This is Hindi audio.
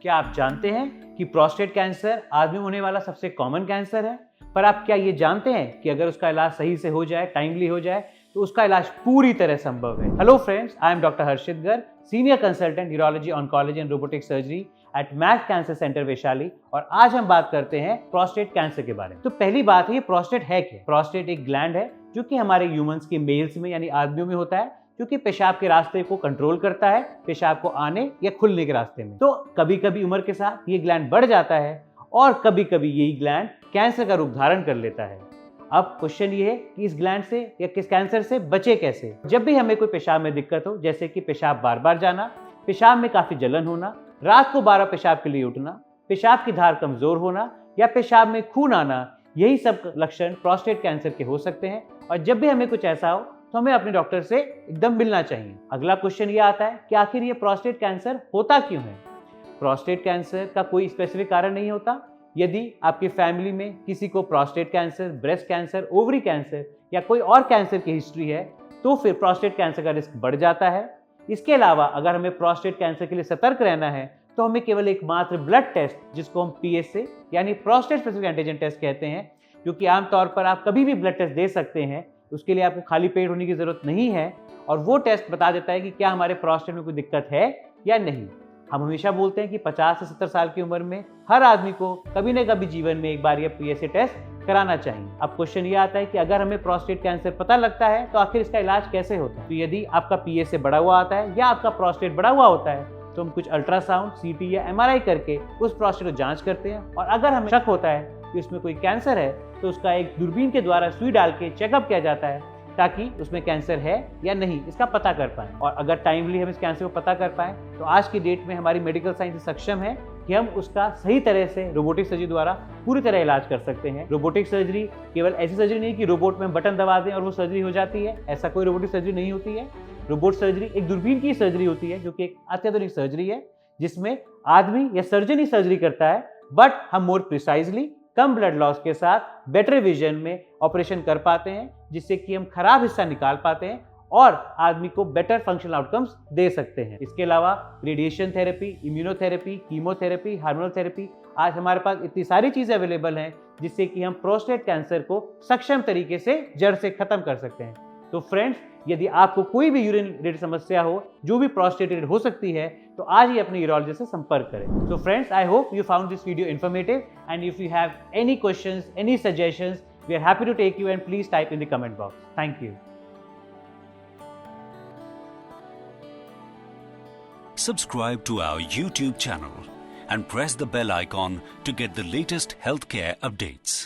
क्या आप जानते हैं कि प्रोस्टेट कैंसर आदमी में होने वाला सबसे कॉमन कैंसर है? पर आप क्या ये जानते हैं कि अगर उसका इलाज सही से हो जाए, टाइमली हो जाए, तो उसका इलाज पूरी तरह संभव है। Hello friends, I am doctor Harshit Garg, senior consultant urology, oncology and robotic surgery at max cancer centre Vaishali, और आज हम बात करते हैं प्रोस्टेट कैंसर के बारे में। तो पहली बात है, ये प्रोस्टेट है क्या? प्रोस्टेट एक ग्लैंड है जो कि हमारे ह्यूमंस के मेल्स में यानी आदमियों में होता है, जो कि पेशाब के रास्ते को कंट्रोल करता है, पेशाब को आने या खुलने के रास्ते में। तो कभी कभी उम्र के साथ ये ग्लैंड बढ़ जाता है और कभी कभी यही ग्लैंड कैंसर का रूप धारण कर लेता है। अब क्वेश्चन ये है कि इस ग्लैंड से या किस कैंसर से बचे कैसे? जब भी हमें कोई पेशाब में दिक्कत हो, जैसे कि पेशाब बार बार जाना, पेशाब में काफी जलन होना, रात को 12 पेशाब के लिए उठना, पेशाब की धार कमजोर होना या पेशाब में खून आना, यही सब लक्षण प्रोस्टेट कैंसर के हो सकते हैं। और जब भी हमें कुछ ऐसा हो तो हमें अपने डॉक्टर से एकदम मिलना चाहिए। अगला क्वेश्चन ये आता है कि आखिर ये प्रोस्टेट कैंसर होता क्यों है? प्रोस्टेट कैंसर का कोई स्पेसिफिक कारण नहीं होता। यदि आपकी फैमिली में किसी को prostate cancer, breast cancer, ovary cancer या कोई और कैंसर की हिस्ट्री है, तो फिर प्रोस्टेट कैंसर का रिस्क बढ़ जाता है। इसके अलावा अगर हमें प्रोस्टेट कैंसर के लिए सतर्क रहना है, तो हमें केवल एक मात्र ब्लड टेस्ट, जिसको हम PSA यानी प्रोस्टेट स्पेसिफिक एंटीजन टेस्ट कहते हैं, जो कि आमतौर पर आप कभी भी ब्लड टेस्ट दे सकते हैं, उसके लिए आपको खाली पेट होने की जरूरत नहीं है, और वो टेस्ट बता देता है कि क्या हमारे प्रोस्टेट में कोई दिक्कत है या नहीं। हम हमेशा बोलते हैं कि 50 से 70 साल की उम्र में हर आदमी को कभी न कभी जीवन में एक बार यह PSA टेस्ट कराना चाहिए। अब क्वेश्चन ये आता है कि अगर हमें प्रोस्टेट कैंसर पता लगता है, तो आखिर इसका इलाज कैसे होता है? तो यदि आपका PSA बढ़ा हुआ आता है या आपका प्रोस्टेट बढ़ा हुआ होता है, तो हम कुछ अल्ट्रासाउंड, CT या MRI करके उस प्रोस्टेट को जांच करते हैं, और अगर हमें शक होता है कि उसमें कोई कैंसर है, तो उसका एक दूरबीन के द्वारा सुई डाल के चेकअप किया जाता है, ताकि उसमें कैंसर है या नहीं इसका पता कर पाएं। और अगर टाइमली हम इस कैंसर को पता कर पाएं, तो आज की डेट में हमारी मेडिकल साइंस सक्षम है कि हम उसका सही तरह से रोबोटिक सर्जरी द्वारा पूरी तरह इलाज कर सकते हैं। रोबोटिक सर्जरी केवल ऐसी सर्जरी नहीं कि रोबोट में बटन दबा दें और वो सर्जरी हो जाती है, ऐसा कोई रोबोटिक सर्जरी नहीं होती है। रोबोट सर्जरी एक दूरबीन की सर्जरी होती है, जो कि एक अत्याधुनिक सर्जरी है, जिसमें आदमी या सर्जन ही सर्जरी करता है, बट हम मोर प्रिसाइजली कम ब्लड लॉस के साथ बेटर विजन में ऑपरेशन कर पाते हैं, जिससे कि हम खराब हिस्सा निकाल पाते हैं और आदमी को बेटर फंक्शनल आउटकम्स दे सकते हैं। इसके अलावा radiation therapy, immunotherapy, chemotherapy, hormonal therapy, आज हमारे पास इतनी सारी चीजें अवेलेबल हैं, जिससे कि हम प्रोस्टेट कैंसर को सक्षम तरीके से जड़ से खत्म कर सकते हैं। तो फ्रेंड्स, यदि आपको कोई भी यूरिन रिलेटेड समस्या हो, जो भी प्रोस्टेट रिलेटेड हो सकती है, तो आज ही अपने यूरोलॉजिस्ट से संपर्क करें। So friends, I hope you found this video informative, and if you have any questions, any suggestions, we are happy to take you, and please type in the comment box. Thank you. Subscribe to our YouTube channel and press the bell icon to get the latest healthcare updates.